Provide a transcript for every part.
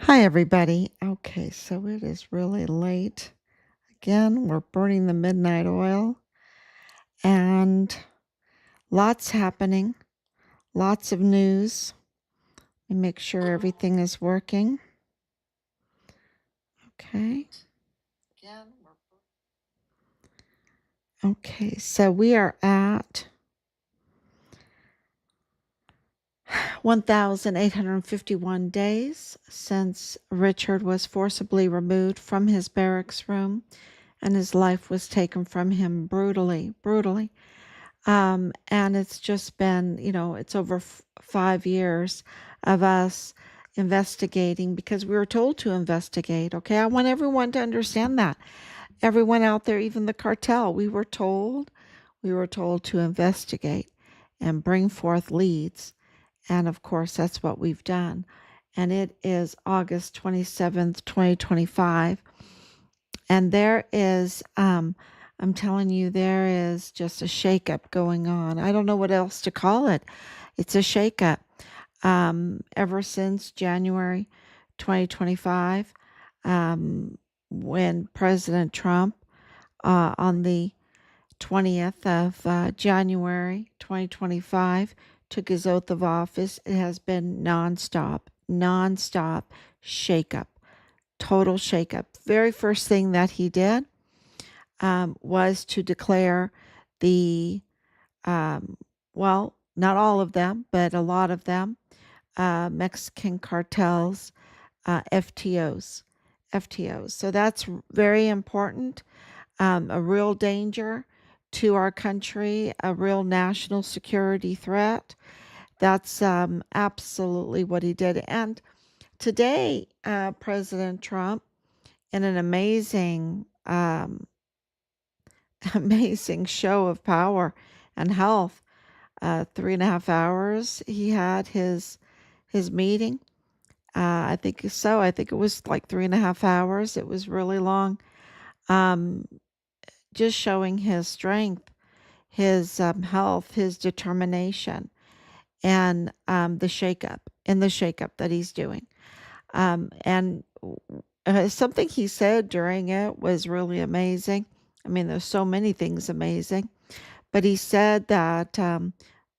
Hi, everybody. Okay, so it is really late. Again, we're burning the midnight oil and lots happening, lots of news. Let me make sure everything is working. Okay. Okay, so we are at 1,851 days since Richard was forcibly removed from his barracks room and his life was taken from him brutally. And it's just been, it's over 5 years of us investigating because we were told to investigate. Okay. I want everyone to understand that. Everyone out there, even the cartel, we were told to investigate and bring forth leads. And of course, that's what we've done. And it is August 27th, 2025. And there is, I'm telling you, there is just a shakeup going on. I don't know what else to call it. It's a shakeup. Ever since January 2025, when President Trump, on the 20th of January 2025, took his oath of office, it has been nonstop shakeup, total shakeup. Very first thing that he did was to declare the, well, not all of them, but a lot of them, Mexican cartels, FTOs. FTOs. So that's very important, a real danger to our country, a real national security threat. That's absolutely what he did. And today, President Trump, in an amazing amazing show of power and health. 3.5 hours he had his meeting. I think so. I think it was like 3.5 hours. It was really long. Um, just showing his strength, his health, his determination, and the shakeup that he's doing. And something he said during it was really amazing. I mean, there's so many things amazing, but he said that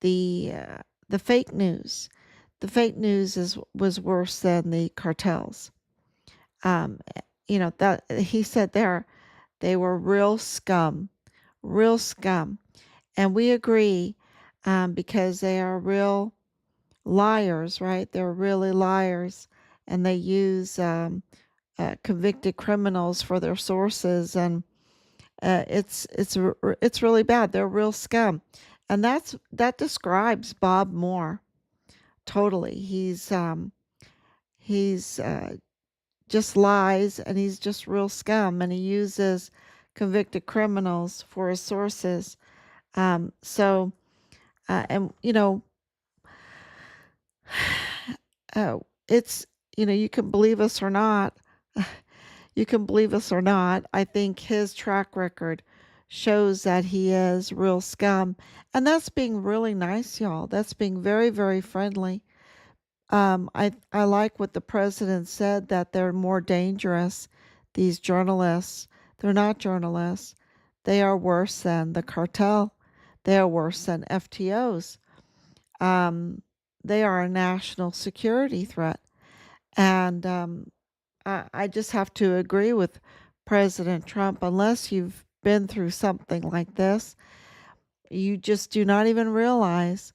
the uh, the fake news was worse than the cartels. Um, that he said they were real scum, and we agree, because they are real liars, right? They're really liars, and they use convicted criminals for their sources, and it's really bad. They're real scum, and that describes Bob Moore totally. He's just lies, and he's just real scum, and he uses convicted criminals for his sources. So and it's you can believe us or not. You can believe us or not. I think his track record shows that he is real scum. And that's being really nice, y'all. That's being very, very friendly. I like what the president said, that they're more dangerous, these journalists. They're not journalists. They are worse than the cartel. They are worse than FTOs. Um, they are a national security threat. And I just have to agree with President Trump. Unless you've been through something like this, you just do not even realize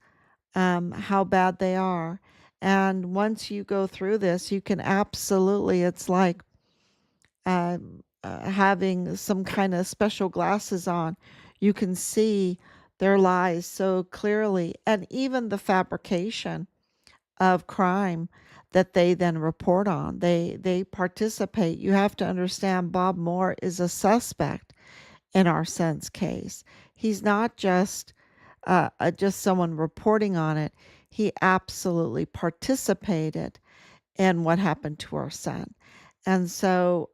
how bad they are. And once you go through this, you can absolutely, it's like having some kind of special glasses on. You can see their lies so clearly, and even the fabrication of crime that they then report on. They participate. You have to understand Bob Moore is a suspect in our son's case. He's not just someone reporting on it. He absolutely participated in what happened to our son. And so,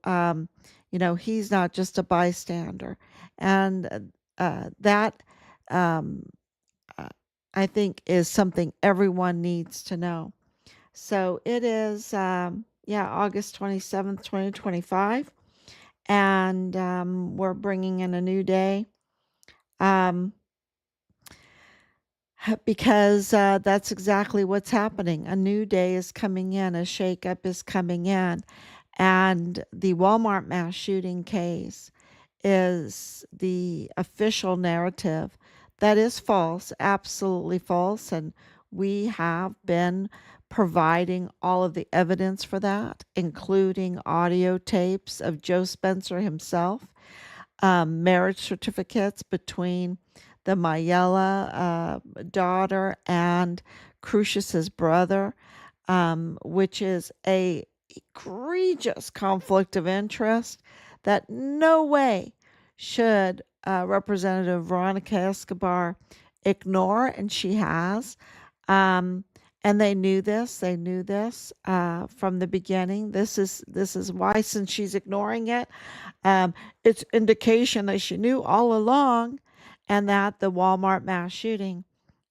he's not just a bystander. And that, um, uh, I think, is something everyone needs to know. So it is. Yeah, August 27th, 2025. And we're bringing in a new day. Um, because that's exactly what's happening. A new day is coming in, a shakeup is coming in. And the Walmart mass shooting case is the official narrative that is false, absolutely false. And we have been providing all of the evidence for that, including audio tapes of Joe Spencer himself, marriage certificates between the Mayella daughter and Crucius's brother, which is a egregious conflict of interest that no way should Representative Veronica Escobar ignore, and she has. Um, and they knew this. They knew this from the beginning. This is why, since she's ignoring it, um, it's indication that she knew all along, and that the Walmart mass shooting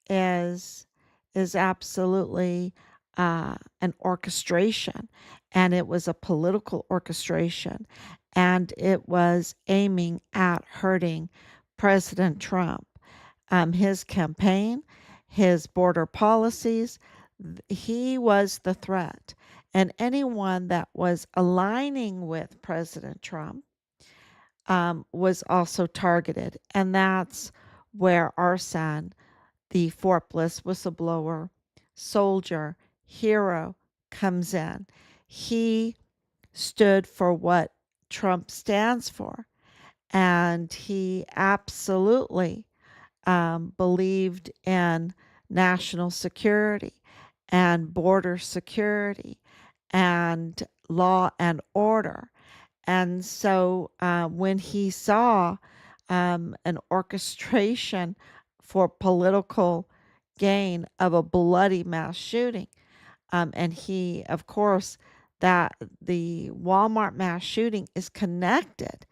is is absolutely an orchestration, and it was a political orchestration, and it was aiming at hurting President Trump, his campaign, his border policies. He was the threat, and anyone that was aligning with President Trump was also targeted, and that's where our son, the Fort Bliss whistleblower, soldier, hero, comes in. He stood for what Trump stands for, and he absolutely believed in national security and border security and law and order. And so when he saw an orchestration for political gain of a bloody mass shooting, and he, of course, that the Walmart mass shooting is connected.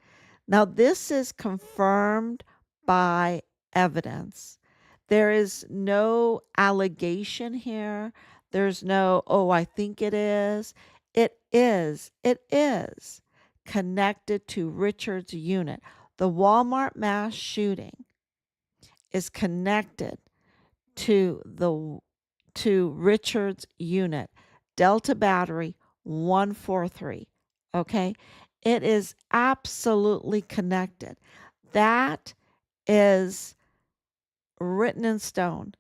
Now, this is confirmed by evidence. There is no allegation here. There's no, oh, I think it is. It is connected to Richard's unit. The Walmart mass shooting is connected to the to Richard's unit, Delta Battery 143. Okay? It is absolutely connected. That is written in stone.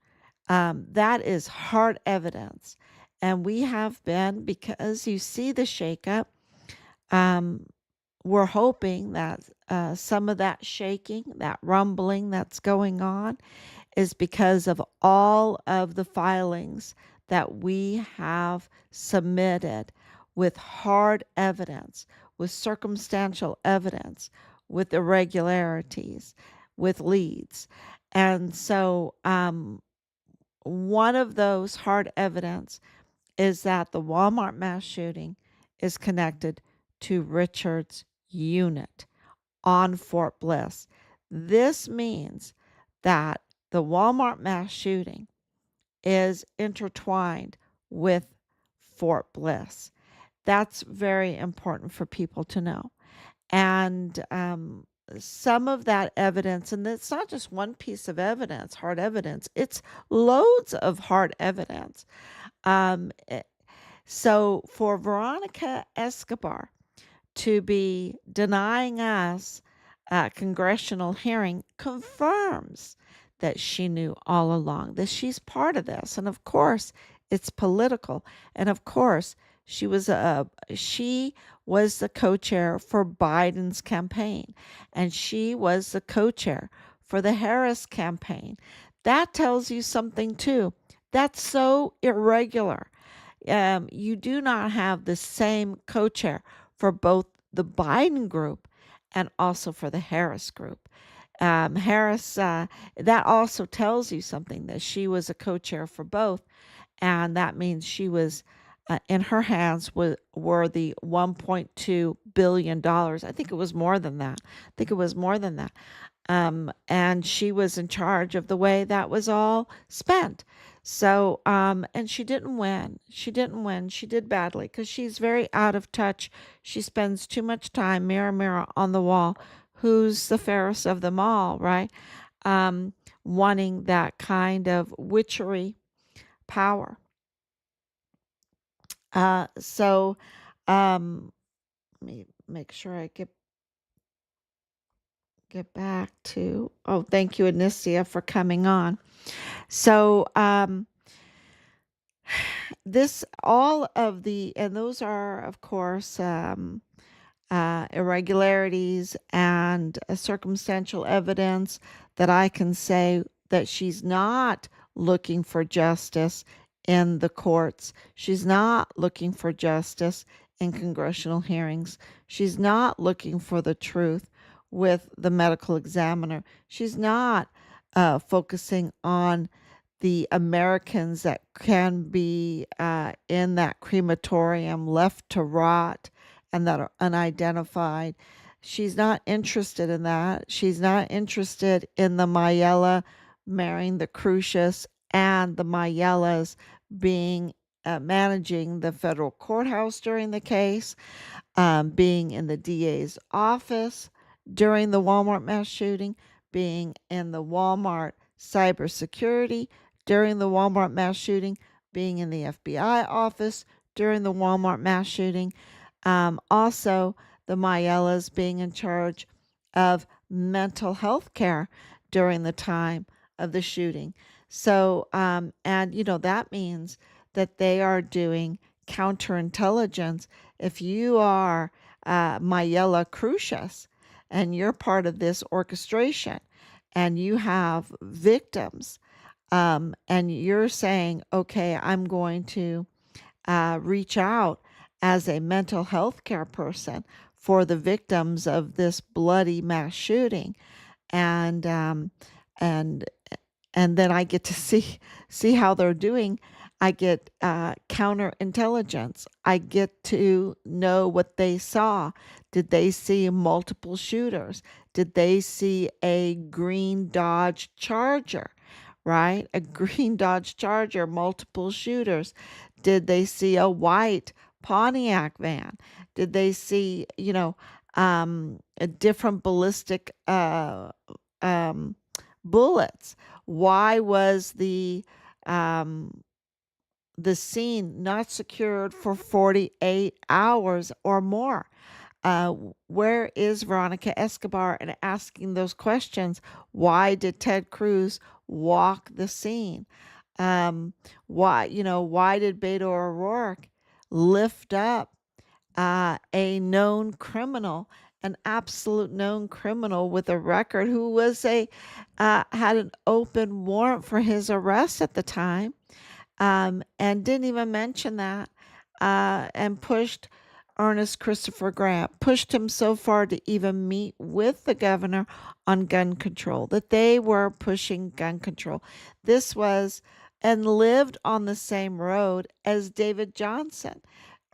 That is hard evidence. And we have been, because you see the shakeup, um, we're hoping that some of that shaking, that rumbling that's going on, is because of all of the filings that we have submitted with hard evidence, with circumstantial evidence, with irregularities, with leads. And so, one of those hard evidence is that the Walmart mass shooting is connected to Richard's unit on Fort Bliss. This means that the Walmart mass shooting is intertwined with Fort Bliss. That's very important for people to know. And some of that evidence, and it's not just one piece of evidence, hard evidence, it's loads of hard evidence. Um, eh, so for Veronica Escobar to be denying us a congressional hearing confirms that she knew all along, that she's part of this. And of course, it's political. And of course, she was the co-chair for Biden's campaign, and she was the co-chair for the Harris campaign. That tells you something too. That's so irregular. You do not have the same co-chair for both the Biden group and also for the Harris group. Harris, that also tells you something, that she was a co-chair for both, and that means she was in her hands were the $1.2 billion. I think it was more than that. I think it was more than that. And she was in charge of the way that was all spent. So, and she didn't win. She didn't win. She did badly because she's very out of touch. She spends too much time, mirror, mirror on the wall. Who's the fairest of them all, right? Um, Wanting that kind of witchery power. So, um, let me make sure I get back to. Oh, thank you, Anicia, for coming on. So, this all of the and those are, of course, irregularities and circumstantial evidence that I can say that she's not looking for justice in the courts. She's not looking for justice in congressional hearings. She's not looking for the truth with the medical examiner. She's not focusing on the Americans that can be in that crematorium left to rot and that are unidentified. She's not interested in that. She's not interested in the Mayella marrying the Crucius and the Mayellas being managing the federal courthouse during the case, being in the DA's office during the Walmart mass shooting, being in the Walmart cybersecurity during the Walmart mass shooting, being in the FBI office during the Walmart mass shooting. Also, the Mayellas being in charge of mental health care during the time of the shooting. So, and that means that they are doing counterintelligence. If you are Mayella Crucius and you're part of this orchestration and you have victims, and you're saying, okay, I'm going to reach out as a mental health care person for the victims of this bloody mass shooting, and and and then I get to see how they're doing. I get counterintelligence. I get to know what they saw. Did they see multiple shooters? Did they see a green Dodge Charger? Right? A green Dodge Charger, multiple shooters. Did they see a white Pontiac van? Did they see, a different ballistic bullets? Why was the scene not secured for 48 hours or more? Uh, where is Veronica Escobar? And asking those questions. Why did Ted Cruz walk the scene? Why did Beto O'Rourke lift up a known criminal, an absolute known criminal with a record who was had an open warrant for his arrest at the time, and didn't even mention that, and pushed Ernest Christopher Grant, pushed him so far to even meet with the governor on gun control, that they were pushing gun control. This was and lived on the same road as David Johnson.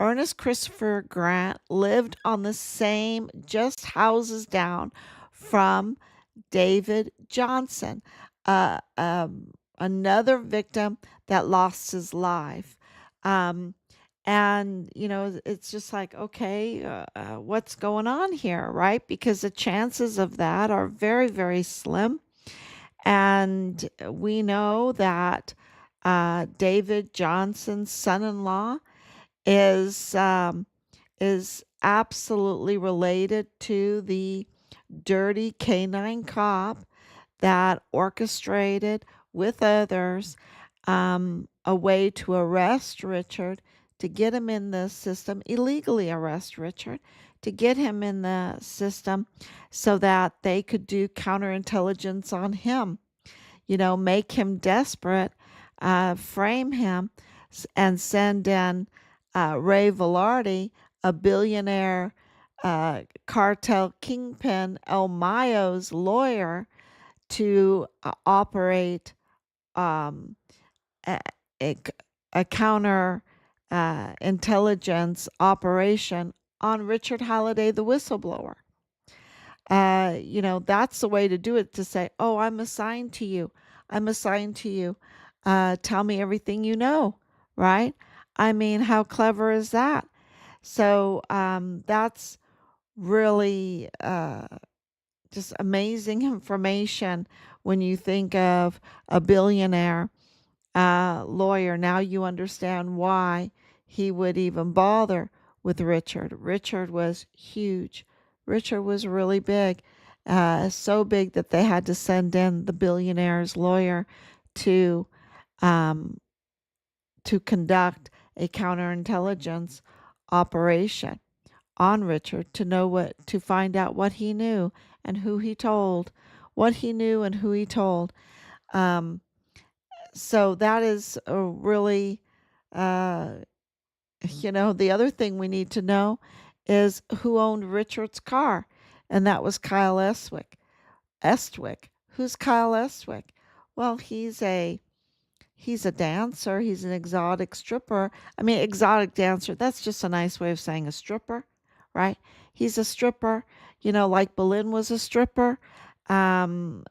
Ernest Christopher Grant lived on the same, just houses down from David Johnson, another victim that lost his life. Um, and, it's just like, okay, what's going on here, right? Because the chances of that are very, very slim. And we know that David Johnson's son-in-law is absolutely related to the dirty canine cop that orchestrated with others a way to arrest Richard, to get him in the system, illegally arrest Richard, to get him in the system so that they could do counterintelligence on him, make him desperate, frame him, and send in Ray Velarde, a billionaire cartel kingpin, El Mayo's lawyer, to operate a, a, a counter intelligence operation on Richard Halliday, the whistleblower. That's the way to do it, to say, oh, I'm assigned to you. I'm assigned to you. Tell me everything you know, right? I mean, how clever is that? So that's really just amazing information when you think of a billionaire lawyer. Now you understand why he would even bother with Richard. Richard was huge. Richard was really big, so big that they had to send in the billionaire's lawyer to um, conduct a counterintelligence operation on Richard to know to find out what he knew and who he told, what he knew and who he told. Um, so that is a really, uh, the other thing we need to know is who owned Richard's car, and that was Kyle Estwick. Estwick. Who's Kyle Estwick? Well, he's a dancer. He's an exotic stripper. I mean, exotic dancer. That's just a nice way of saying a stripper, right? He's a stripper, like Boleyn was a stripper. Um,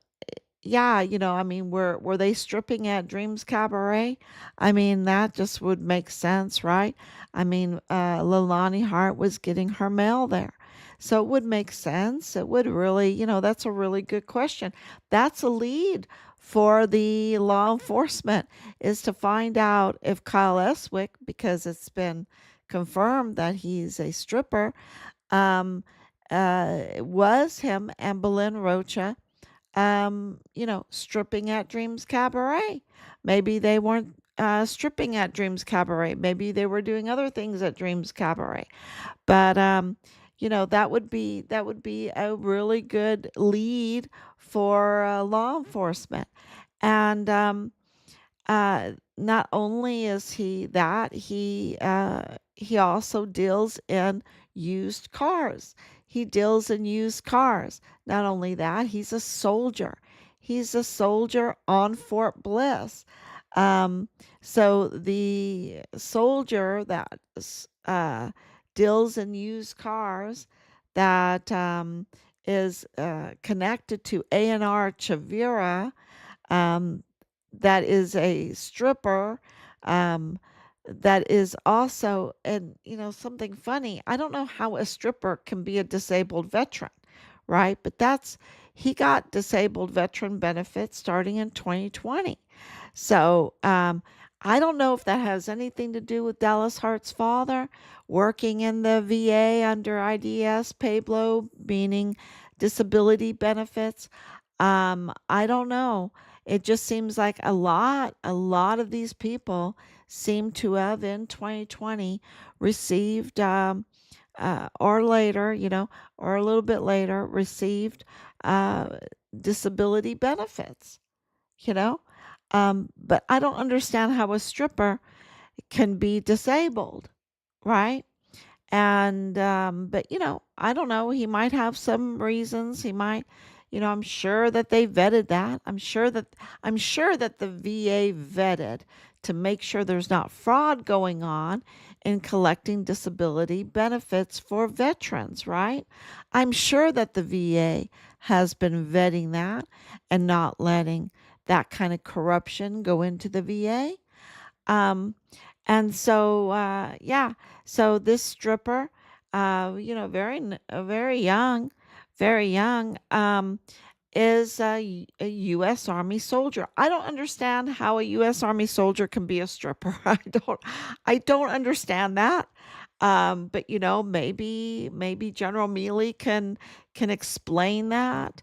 yeah, I mean, were they stripping at Dreams Cabaret? I mean, that just would make sense, right? I mean, Lilani Hart was getting her mail there. So it would make sense. It would really, that's a really good question. That's a lead for the law enforcement is to find out if Kyle Eswick, because it's been confirmed that he's a stripper, um, was him and Belen Rocha stripping at Dreams Cabaret. Maybe they weren't stripping at Dreams Cabaret. Maybe they were doing other things at Dreams Cabaret. But that would be a really good lead for law enforcement. And not only is he that, he also deals in used cars. He deals in used cars. Not only that, he's a soldier. He's a soldier on Fort Bliss. Um, so the soldier that uh, deals in used cars that is connected to A&R Chavira, um, that is a stripper, um, that is also, and something funny. I don't know how a stripper can be a disabled veteran, right? But he got disabled veteran benefits starting in 2020. So I don't know if that has anything to do with Dallas Hart's father working in the VA under IDS, Pablo, meaning disability benefits. I don't know. It just seems like a lot of these people seem to have in 2020 received, or later, or a little bit later, received uh, disability benefits, you know? But I don't understand how a stripper can be disabled, right? And but I don't know, he might have some reasons. He might, I'm sure that they vetted that. I'm sure that the VA vetted to make sure there's not fraud going on in collecting disability benefits for veterans, right? I'm sure that the VA has been vetting that and not letting that kind of corruption go into the VA. Um, and so, yeah, so this stripper, very young, is a U.S. Army soldier. I don't understand how a U.S. Army soldier can be a stripper. I don't understand that. But maybe General Mealy can explain that.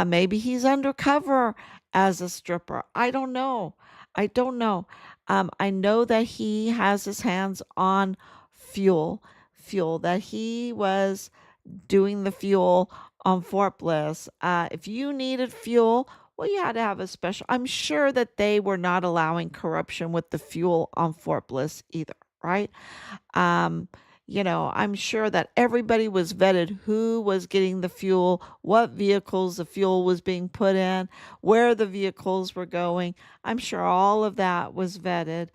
Maybe he's undercover as a stripper. I don't know. I don't know. I know that he has his hands on fuel that he was doing the fuel on Fort Bliss. If you needed fuel, well, you had to have a special. I'm sure that they were not allowing corruption with the fuel on Fort Bliss either, right? Um, I'm sure that everybody was vetted who was getting the fuel, what vehicles the fuel was being put in, where the vehicles were going. I'm sure all of that was vetted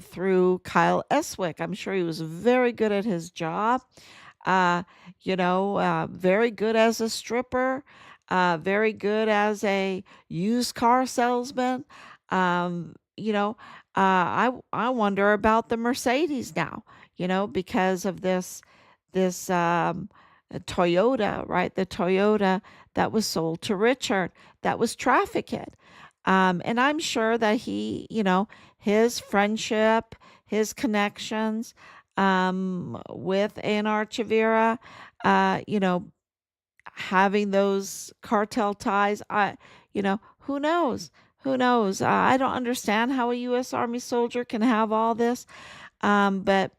through Kyle Eswick. I'm sure he was very good at his job, very good as a stripper, very good as a used car salesman. You know, I wonder about the Mercedes now, because of this Toyota, right? The Toyota that was sold to Richard, that was trafficked. And I'm sure that his friendship, his connections with Anar Chavira, you know, having those cartel ties, who knows? Who knows? I don't understand how a U.S. Army soldier can have all this. But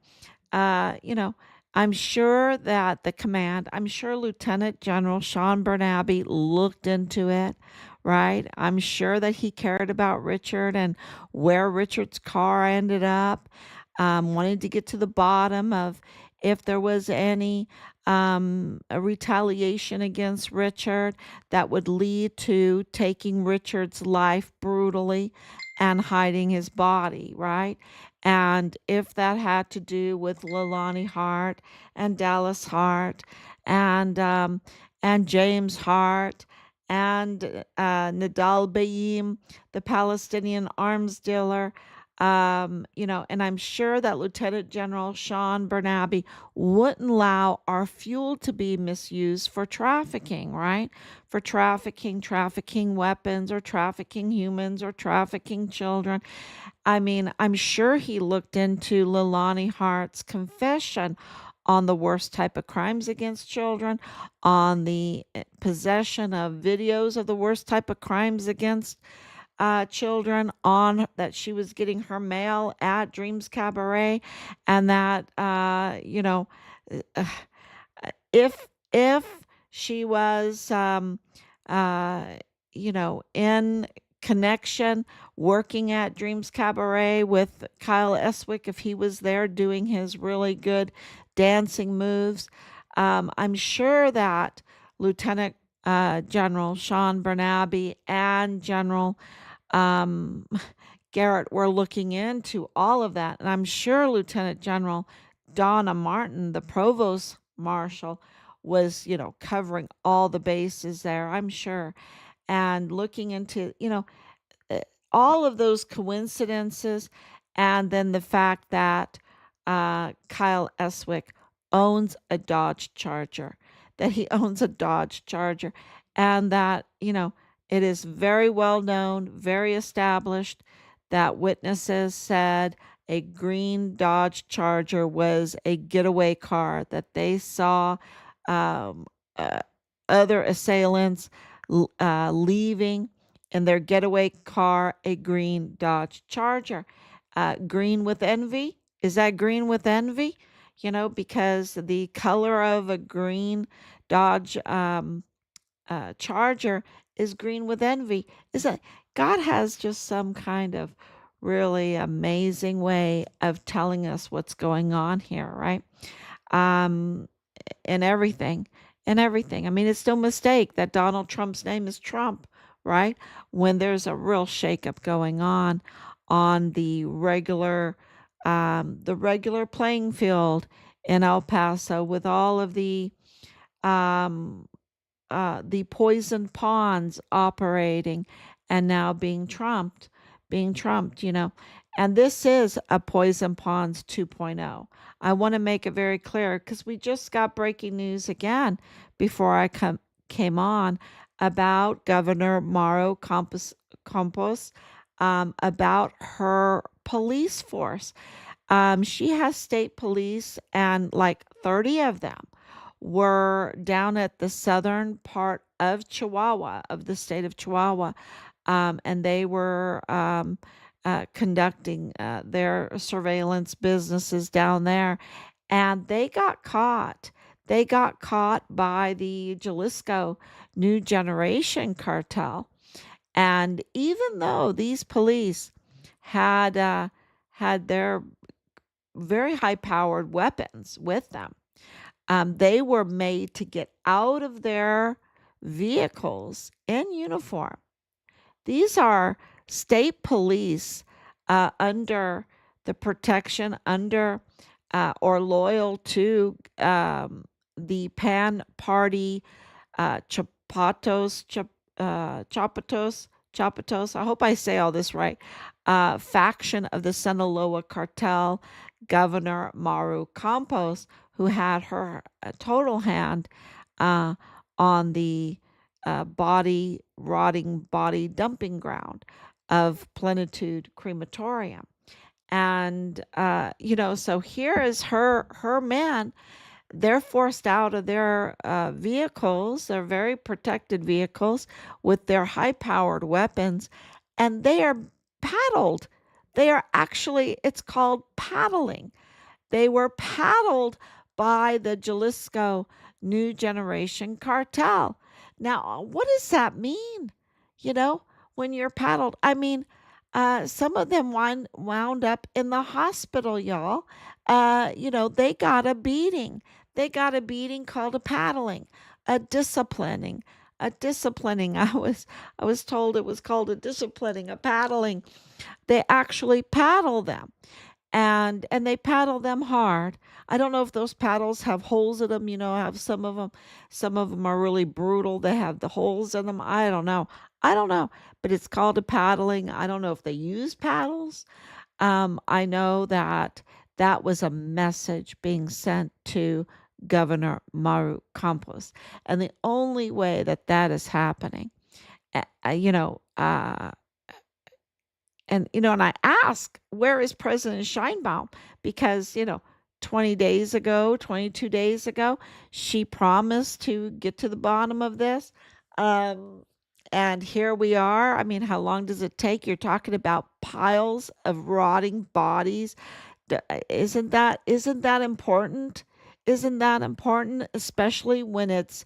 uh, you know, I'm sure that I'm sure Lieutenant General Sean Bernabe looked into it, right? I'm sure that he cared about Richard and where Richard's car ended up, wanted to get to the bottom of if there was any a retaliation against Richard that would lead to taking Richard's life brutally and hiding his body, right? And if that had to do with Leilani Hart and Dallas Hart and James Hart and Nidal Bayim, the Palestinian arms dealer, and I'm sure that Lieutenant General Sean Bernabe wouldn't allow our fuel to be misused for trafficking, right? For trafficking weapons or trafficking humans or trafficking children. I mean, I'm sure he looked into Leilani Hart's confession on the worst type of crimes against children, on the possession of videos of the worst type of crimes against children, on that she was getting her mail at Dreams Cabaret, and that, uh, if she was uh in connection working at Dreams Cabaret with Kyle Eswick, if he was there doing his really good dancing moves, I'm sure that Lieutenant General Sean Bernabe and General um, Garrett were looking into all of that. And I'm sure Lieutenant General Donna Martin, the provost marshal, was, covering all the bases there, I'm sure, and looking into, uh, all of those coincidences. And then the fact that Kyle Eswick owns a Dodge Charger, that he owns a Dodge Charger, and that, it is very well known, very established that witnesses said a green Dodge Charger was a getaway car, that they saw um, uh, other assailants leaving in their getaway car a green Dodge Charger. Green with envy? Is that green with envy? Because the color of a green Dodge Charger is green with envy. Is that God has just some kind of really amazing way of telling us what's going on here, right? Um, and everything, and everything. I mean, it's no mistake that Donald Trump's name is Trump, right? When there's a real shakeup going on the regular playing field in El Paso, with all of um, the poisoned pawns operating and now being trumped. And this is a poison pawns 2.0. I want to make it very clear because we just got breaking news again before came on about Governor Mauro Campos, about her police force. She has state police, and like 30 of them were down at the southern part of Chihuahua, of the state of Chihuahua, and they were conducting their surveillance businesses down there, and they got caught. They got caught by the Jalisco New Generation cartel. And even though these police had their very high powered weapons with them, they were made to get out of their vehicles in uniform. These are state police under the protection, under or loyal to the Pan Party Chapatos, Chapatos Chapatos, I hope I say all this right, faction of the Sinaloa cartel, Governor Maru Campos, who had her total hand uh, on the rotting body dumping ground of Plenitude Crematorium. And so here is her men. They're forced out of their vehicles, their very protected vehicles, with their high powered weapons, and they are paddled. They are actually, it's called paddling. They were paddled by the Jalisco New Generation cartel. Now, what does that mean? You know, when you're paddled, I mean, some of them wound up in the hospital, y'all. They got a beating. They got a beating called a paddling, a disciplining, a disciplining. I was told it was called a disciplining, a paddling. They actually paddle them, and they paddle them hard. I don't know if those paddles have holes in them, have some of them are really brutal. They have the holes in them. I don't know. I don't know, but it's called a paddling. I don't know if they use paddles. I know that that was a message being sent to Governor Maru Campos, and the only way that that is happening, uh, uh, you know, uh, and I ask, where is President Scheinbaum? Because, 20 days ago, 22 days ago, she promised to get to the bottom of this. Um, and here we are. I mean, how long does it take? You're talking about piles of rotting bodies. Isn't that important? Isn't that important, especially when it's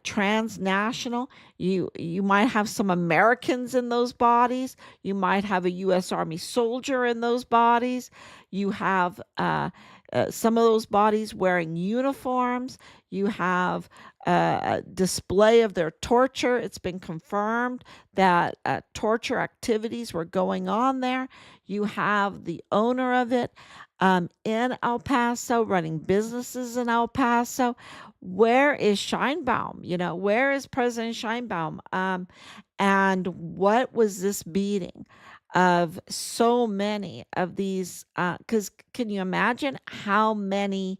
transnational? You might have some Americans in those bodies. You might have a U.S. Army soldier in those bodies. You have some of those bodies wearing uniforms. You have a display of their torture. It's been confirmed that torture activities were going on there. You have the owner of it in El Paso, running businesses in El Paso. Where is Scheinbaum? Where is President Scheinbaum? And what was this beating of so many of these? Because can you imagine how many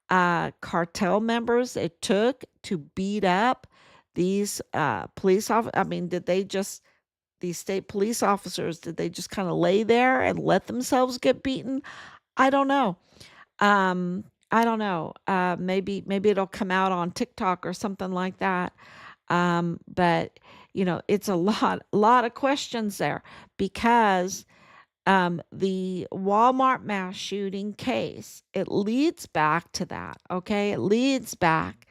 cartel members it took to beat up these police officers? I mean, these state police officers, did they just kind of lay there and let themselves get beaten? I don't know. I don't know. Maybe it'll come out on TikTok or something like that. But it's a lot of questions there because the Walmart mass shooting case, it leads back to that. Okay, it leads back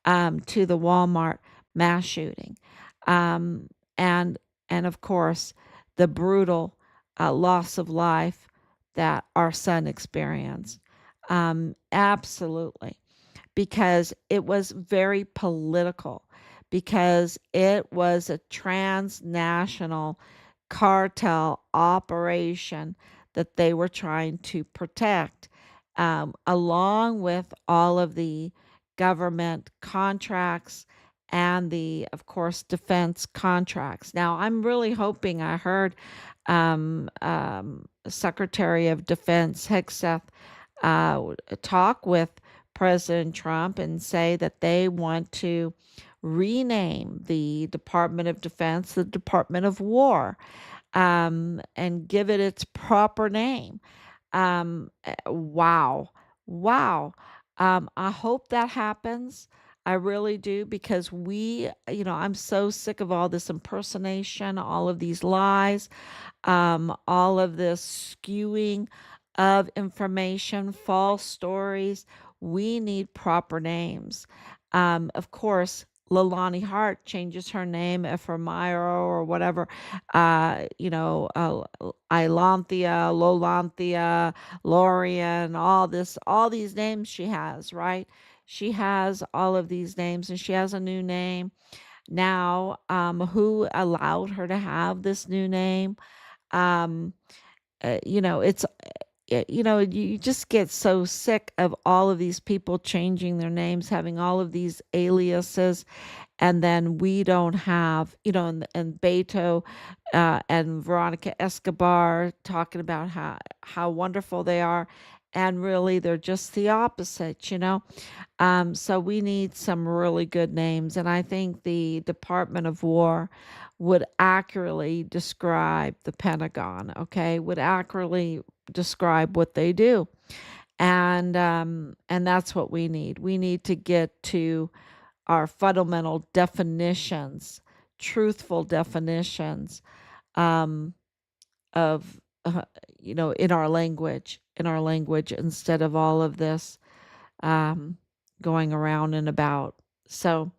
to the Walmart mass shooting, um, and and of course the brutal loss of life that our son experienced. Absolutely, because it was very political, because it was a transnational cartel operation that they were trying to protect, along with all of the government contracts and of course, defense contracts. Now, I'm really hoping I heard Secretary of Defense Hegseth talk with President Trump and say that they want to rename the Department of Defense the Department of War, and give it its proper name. Wow. Wow. I hope that happens. I really do, because I'm so sick of all this impersonation, all of these lies, all of this skewing of information, false stories. We need proper names. Of course, Lalani Hart changes her name from Myra or whatever, Ilanthia, Lolanthia, Lorian, all these names she has, right? She has all of these names, and she has a new name now. Who allowed her to have this new name? Um, it's you just get so sick of all of these people changing their names, having all of these aliases, and then we don't have, and Beto and Veronica Escobar talking about how wonderful they are, and really they're just the opposite. So we need some really good names, and I think the Department of War would accurately describe the Pentagon, okay? Would accurately describe what they do. And that's what we need. We need to get to our fundamental definitions, truthful definitions um, of in our language instead of all of this um, going around and about. So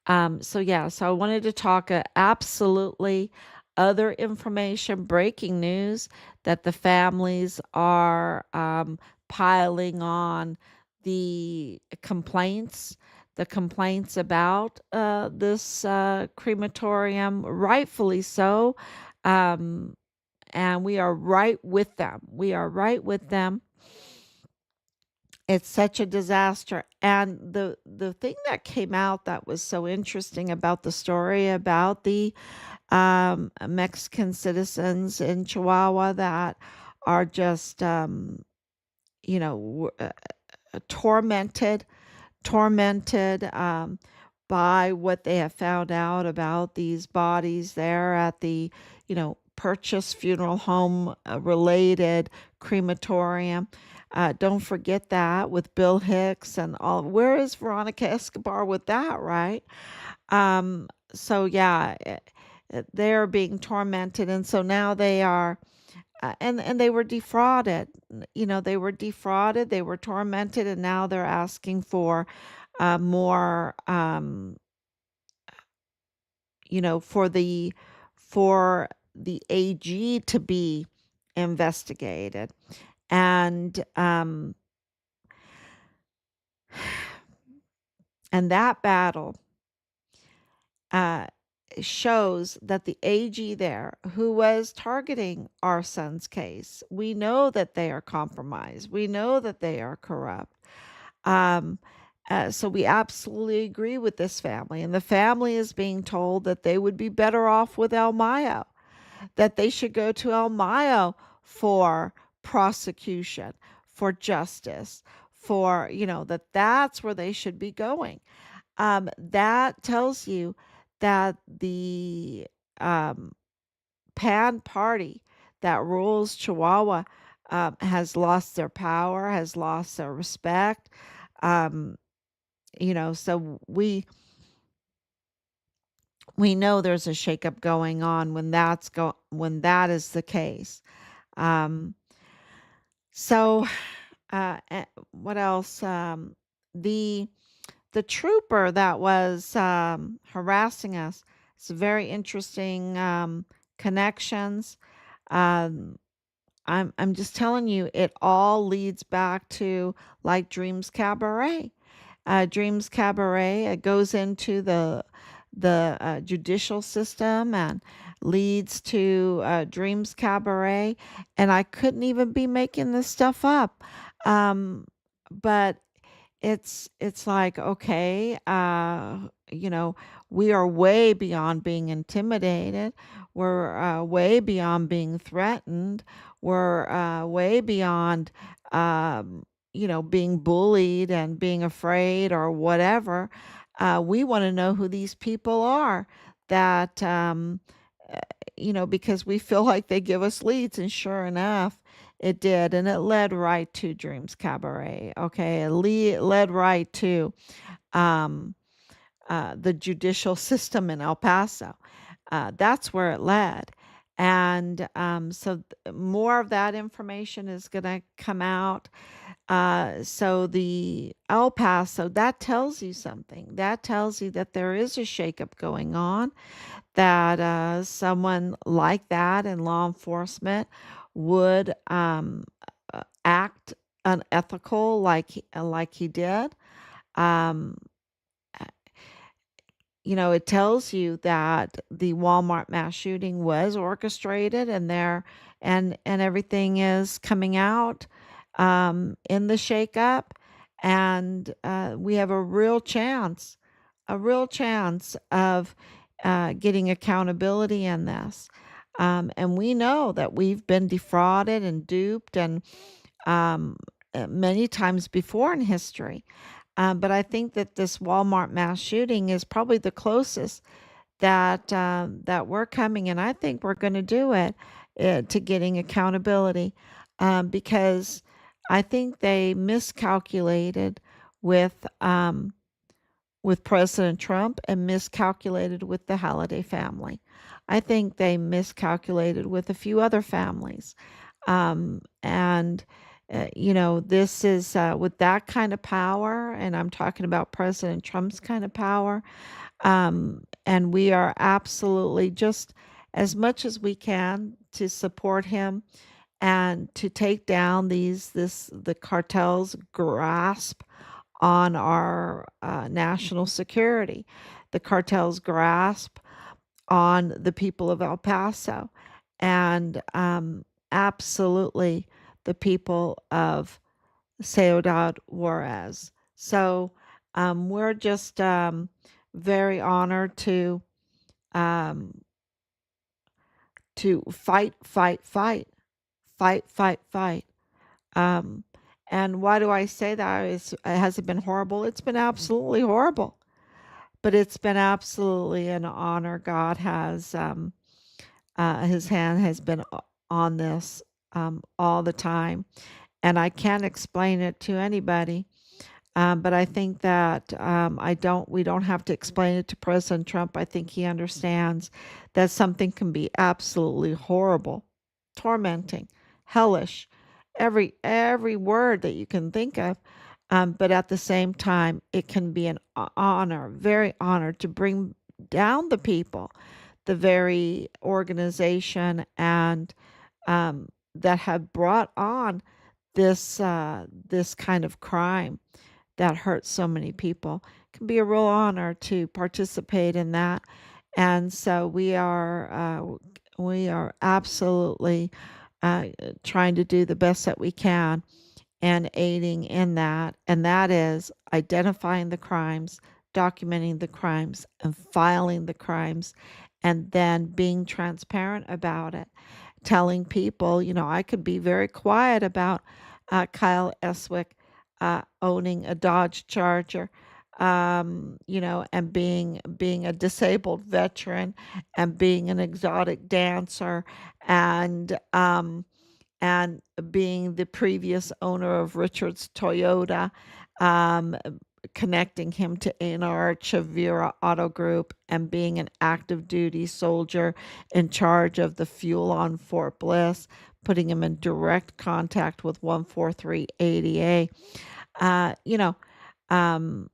yeah, so I wanted to talk absolutely other information, breaking news that the families are piling on the complaints about this crematorium, rightfully so. Um, and we are right with them. We are right with them. It's such a disaster. And the thing that came out that was so interesting about the story about the Mexican citizens in Chihuahua that are just tormented tormented by what they have found out about these bodies there at the, Purchase Funeral Home related crematorium. Don't forget that with Bill Hicks and all. Where is Veronica Escobar with that, right? So yeah, they're being tormented, and so now they are, and they were defrauded. They were defrauded, they were tormented, and now they're asking for more, for the AG to be investigated, and that battle uh, shows that the AG there, who was targeting our son's case, we know that they are compromised. We know that they are corrupt. Um, so we absolutely agree with this family. And the family is being told that they would be better off with El Mayo, that they should go to El Mayo for prosecution, for justice, that's where they should be going. That tells you that the um, Pan party that rules Chihuahua has lost their power, has lost their respect. Um, so we know there's a shakeup going on when that is the case. Um, so what else? The the trooper that was harassing us. It's very interesting connections. Um, I'm just telling you, it all leads back to like Dreams Cabaret. Dreams Cabaret goes into the judicial system and leads to Dreams Cabaret, and I couldn't even be making this stuff up. Um, but it's like, okay, we are way beyond being intimidated. We're way beyond being threatened. We're way beyond, being bullied and being afraid or whatever. We want to know who these people are that, uh, because we feel like they give us leads. And sure enough, it did. And it led right to Dreams Cabaret. Okay. It led right to um, the judicial system in El Paso. That's where it led. And more of that information is going to come out. So the El Paso, that tells you something. That tells you that there is a shakeup going on, that someone like that in law enforcement would act unethical like he did. Um, it tells you that the Walmart mass shooting was orchestrated, and and everything is coming out in the shakeup, and we have a real chance of getting accountability in this. And we know that we've been defrauded and duped and um, many times before in history. But I think that this Walmart mass shooting is probably the closest that we're coming, and I think we're going to do it to getting accountability because I think they miscalculated with um, with President Trump and miscalculated with the Halliday family. I think they miscalculated with a few other families. And, this is with that kind of power, and I'm talking about President Trump's kind of power. And we are absolutely just as much as we can to support him and to take down the cartel's grasp on our national security, the cartel's grasp on the people of El Paso, and absolutely the people of Ciudad Juarez. So we're just very honored um, to fight, fight, fight, fight, fight, fight. Um, and why do I say that? Has it been horrible? It's been absolutely horrible, but it's been absolutely an honor. God has, his hand has been on this all the time. And I can't explain it to anybody. But I think that we don't have to explain it to President Trump. I think he understands that something can be absolutely horrible, tormenting, hellish, every word that you can think of. But at the same time, it can be an honor, very honored to bring down the people, the very organization and that have brought on this kind of crime that hurts so many people. It can be a real honor to participate in that. And so we are absolutely trying to do the best that we can and aiding in that. And that is identifying the crimes, documenting the crimes, and filing the crimes, and then being transparent about it, telling people, I could be very quiet about Kyle Eswick owning a Dodge Charger, and being a disabled veteran and being an exotic dancer and being the previous owner of Richard's Toyota, um, connecting him to NR Chavira Auto Group and being an active duty soldier in charge of the fuel on Fort Bliss, putting him in direct contact with 14380A. Uh, you know, um,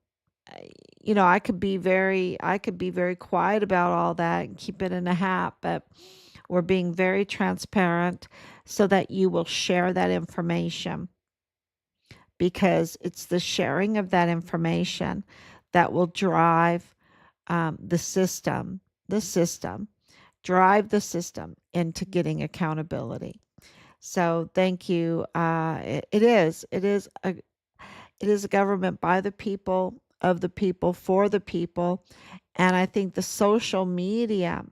I could be very quiet about all that and keep it in a hat, but we're being very transparent so that you will share that information because it's the sharing of that information that will drive the system, drive the system into getting accountability. So thank you. It is a government by the people, of the people, for the people. And I think the social media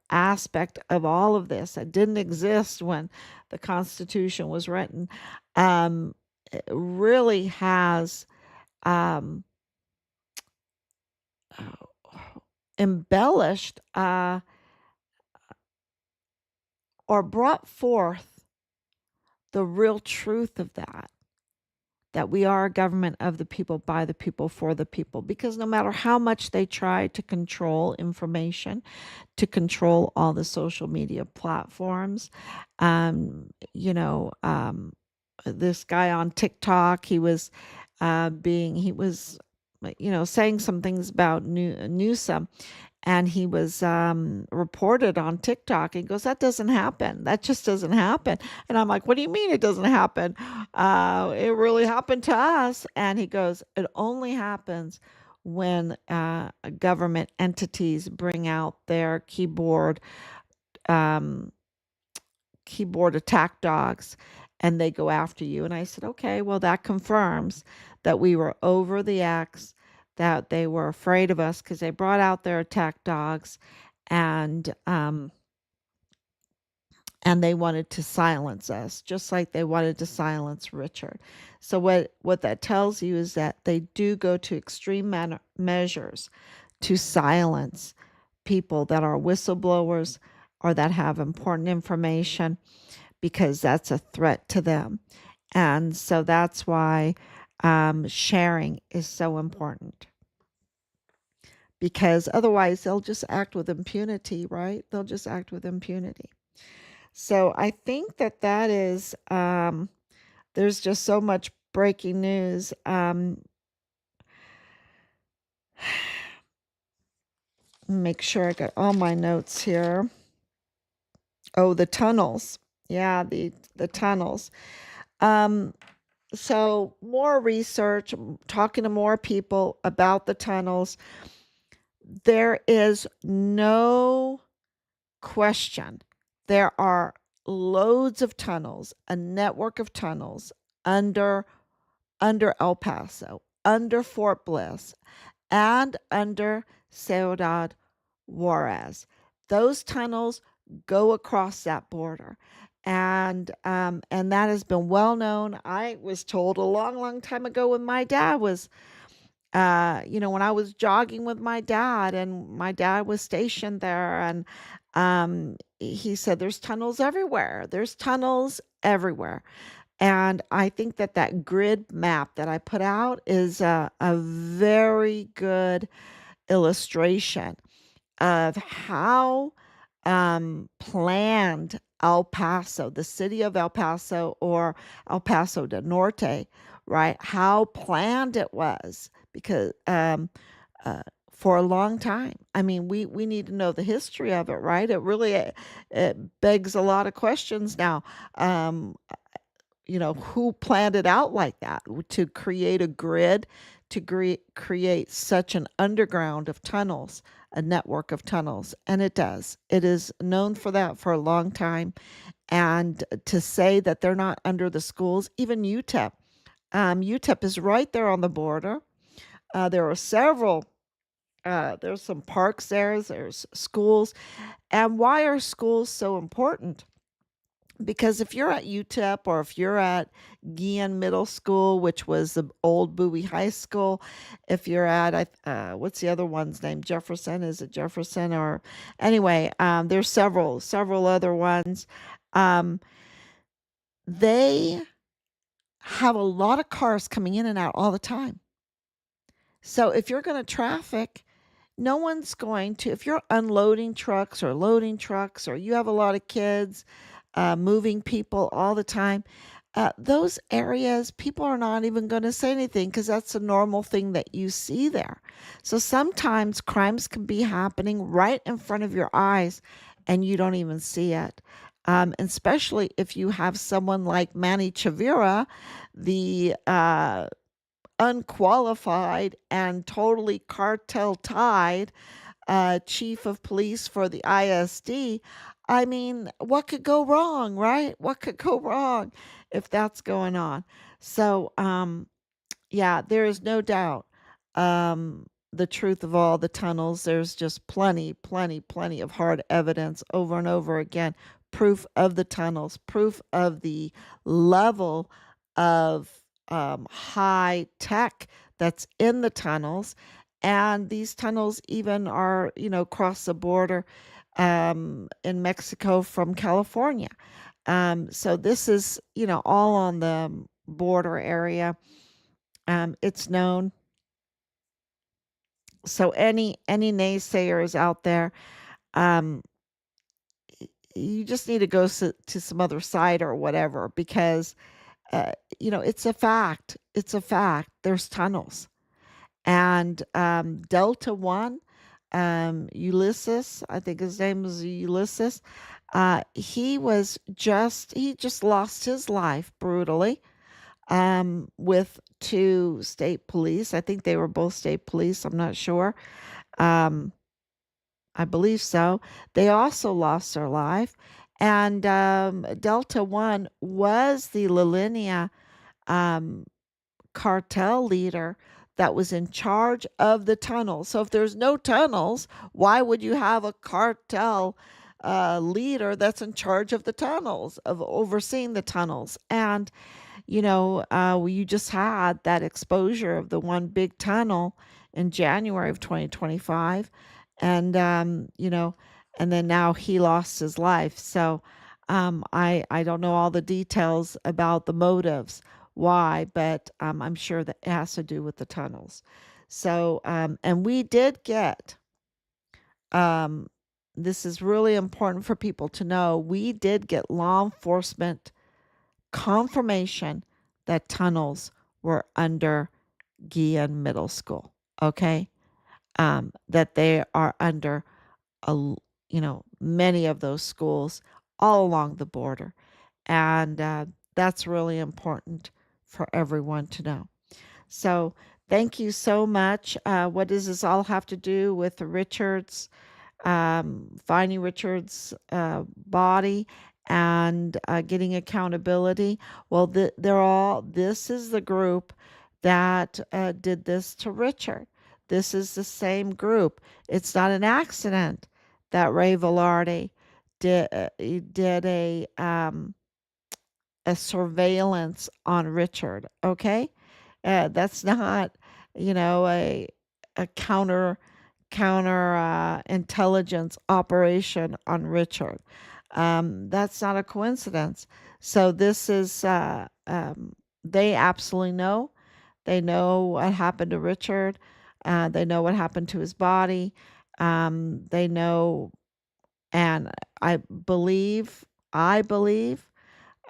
aspect of all of this that didn't exist when the Constitution was written um, really has um, embellished or brought forth the real truth of that we are a government of the people, by the people, for the people. Because no matter how much they try to control information, to control all the social media platforms, um, you know, um, this guy on TikTok, he was, saying some things about Newsom, and he was reported on TikTok. He goes, "That doesn't happen. That just doesn't happen." And I'm like, "What do you mean it doesn't happen? It really happened to us." And he goes, "It only happens when government entities bring out their keyboard um, keyboard attack dogs, and they go after you. And I said, okay, well, that confirms that we were over the X, that they were afraid of us because they brought out their attack dogs, and they wanted to silence us, just like they wanted to silence Richard. So what that tells you is that they do go to extreme measures to silence people that are whistleblowers or that have important information, because that's a threat to them. And so that's why sharing is so important, because otherwise they'll just act with impunity, right? They'll just act with impunity. So I think that is, there's just so much breaking news. Make sure I got all my notes here. Oh, the tunnels. Yeah, the tunnels. So more research, talking to more people about the tunnels. There is no question. There are loads of tunnels, a network of tunnels under El Paso, under Fort Bliss, and under Ciudad Juarez. Those tunnels go across that border. And that has been well known. I was told a long, long time ago when my dad was, when I was jogging with my dad, and my dad was stationed there, and he said, there's tunnels everywhere. There's tunnels everywhere. And I think that grid map that I put out is a very good illustration of how planned El Paso, the city of El Paso, or El Paso del Norte, right? How planned it was, because for a long time. I mean, we need to know the history of it, right? It really it begs a lot of questions now. Who planned it out like that to create a grid, to create such an underground of tunnels, a network of tunnels? And it does. It is known for that for a long time. And to say that they're not under the schools, even UTEP. UTEP is right there on the border. There are several, there's some parks there's schools. And why are schools so important? Because if you're at UTEP, or if you're at Guillen Middle School, which was the old Bowie High School, if you're at, what's the other one's name? Jefferson, is it Jefferson? Or anyway, there's several other ones. They have a lot of cars coming in and out all the time. So if you're going to traffic, no one's going to, if you're unloading trucks or loading trucks, or you have a lot of kids, moving people all the time, those areas, people are not even going to say anything, because that's a normal thing that you see there. So sometimes crimes can be happening right in front of your eyes and you don't even see it. Especially if you have someone like Manny Chavira, the unqualified and totally cartel tied chief of police for the ISD. I mean, what could go wrong, right? What could go wrong if that's going on? So, yeah, there is no doubt the truth of all the tunnels. There's just plenty, plenty, plenty of hard evidence over and over again. Proof of the tunnels, proof of the level of high tech that's in the tunnels. And these tunnels even are, cross the border in Mexico from California. So this is, all on the border area. It's known. So any naysayers out there, um, you just need to go to some other site or whatever, because it's a fact. It's a fact. There's tunnels. And Delta One, Ulysses, I think his name was Ulysses. He just lost his life brutally, with two state police. I think they were both state police. I'm not sure. Um, I believe so. They also lost their life. And Delta One was the La Linea um, cartel leader that was in charge of the tunnels. So if there's no tunnels, why would you have a cartel leader that's in charge of the tunnels, of overseeing the tunnels? And you just had that exposure of the one big tunnel in January of 2025. And, and then now he lost his life. So I don't know all the details about the motives, why, but I'm sure that it has to do with the tunnels. So, and we did get, um, this is really important for people to know, we did get law enforcement confirmation that tunnels were under Guillen Middle School. Okay. That they are under many of those schools all along the border. And that's really important for everyone to know. So thank you so much. What does this all have to do with Richard's finding Richard's body and getting accountability? Well, this is the group that did this to Richard. This is the same group. It's not an accident that Ray Velarde did a surveillance on Richard. Okay, that's not a counter intelligence operation on Richard. That's not a coincidence. So this is they absolutely know. They know what happened to Richard. They know what happened to his body. They know, and I believe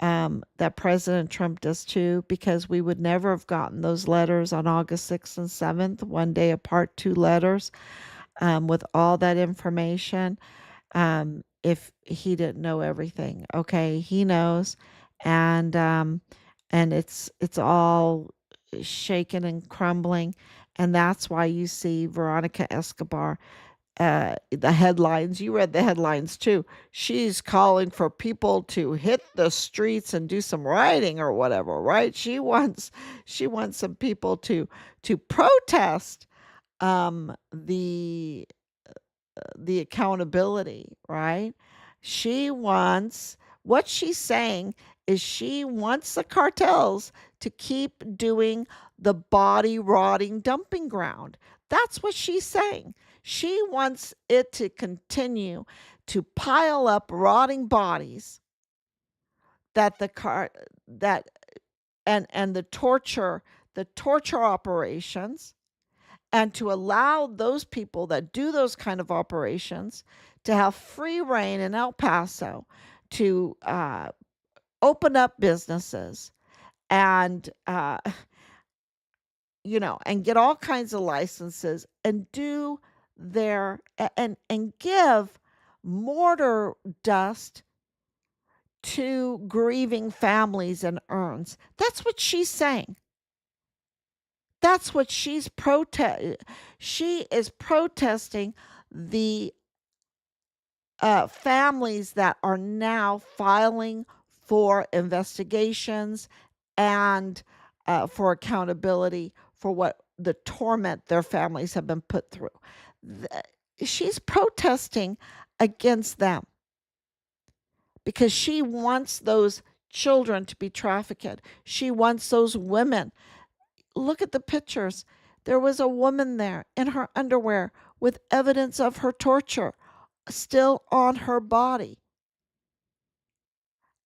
that President Trump does too, because we would never have gotten those letters on August 6th and 7th, one day apart, two letters with all that information, if he didn't know everything. Okay, he knows, and it's all shaken and crumbling, and that's why you see Veronica Escobar, the headlines. You read the headlines too. She's calling for people to hit the streets and do some rioting or whatever, right? She wants some people to protest the accountability, right? She wants, what she's saying is she wants the cartels to keep doing the body rotting dumping ground. That's what she's saying. She wants it to continue to pile up rotting bodies, that the car that and the torture operations, and to allow those people that do those kind of operations to have free reign in El Paso to open up businesses and and get all kinds of licenses and do and give mortar dust to grieving families and urns. That's what she's saying. That's what she is protesting, the families that are now filing for investigations and for accountability for what the torment their families have been put through. She's protesting against them because she wants those children to be trafficked. She wants those women. Look at the pictures. There was a woman there in her underwear with evidence of her torture still on her body.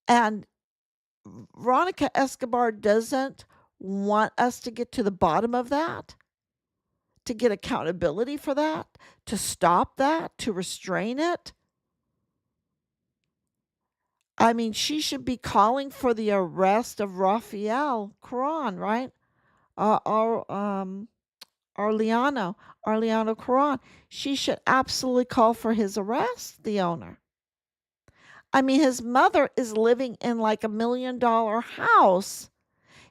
And Veronica Escobar doesn't want us to get to the bottom of that, to get accountability for that, to stop that, to restrain it. I mean, she should be calling for the arrest of Rafael Caron, right? Or Arleano Caron. She should absolutely call for his arrest, the owner. I mean, his mother is living in like $1 million house.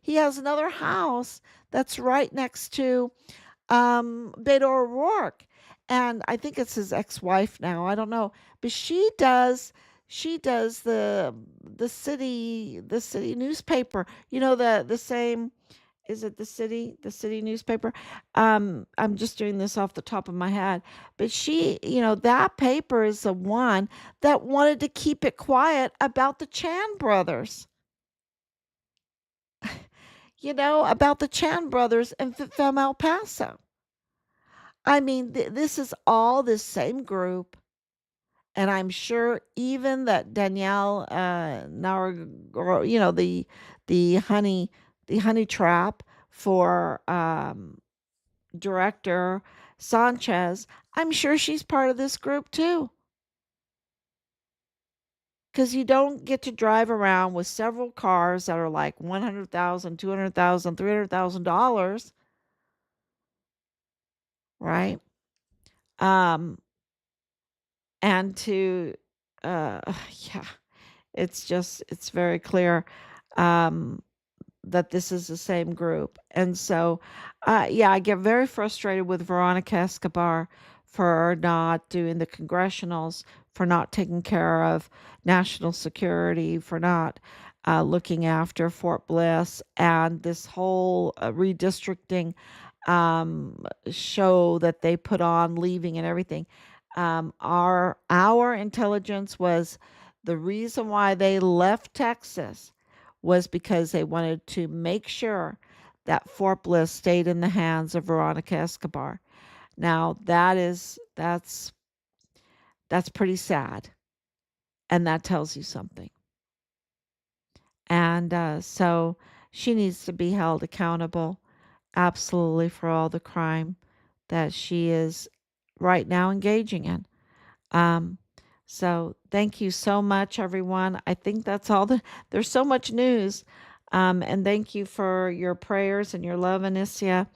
He has another house that's right next to Beto O'Rourke. And I think it's his ex-wife now. I don't know. But she does She does the city newspaper. The same, is it the city newspaper? I'm just doing this off the top of my head, but that paper is the one that wanted to keep it quiet about the Chan brothers. About the Chan brothers from El Paso. I mean, this is all this same group. And I'm sure even that Danielle, or the honey, the honey trap for director Sanchez, I'm sure she's part of this group too. Because you don't get to drive around with several cars that are like 100,000, 200,000, $300,000, right? Um, and to, uh, yeah, it's very clear. Um, that this is the same group. And so, yeah, I get very frustrated with Veronica Escobar for not doing the congressionals, for not taking care of national security, for not looking after Fort Bliss, and this whole redistricting show that they put on, leaving and everything. Our intelligence was the reason why they left Texas was because they wanted to make sure that Fort Bliss stayed in the hands of Veronica Escobar. Now that's pretty sad, and that tells you something. And so she needs to be held accountable, absolutely, for all the crime that she is right now engaging in. Um, so thank you so much, everyone. I think that's all there's so much news. And thank you for your prayers and your love, Anicia.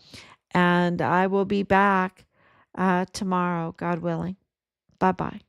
And I will be back tomorrow, God willing. Bye bye.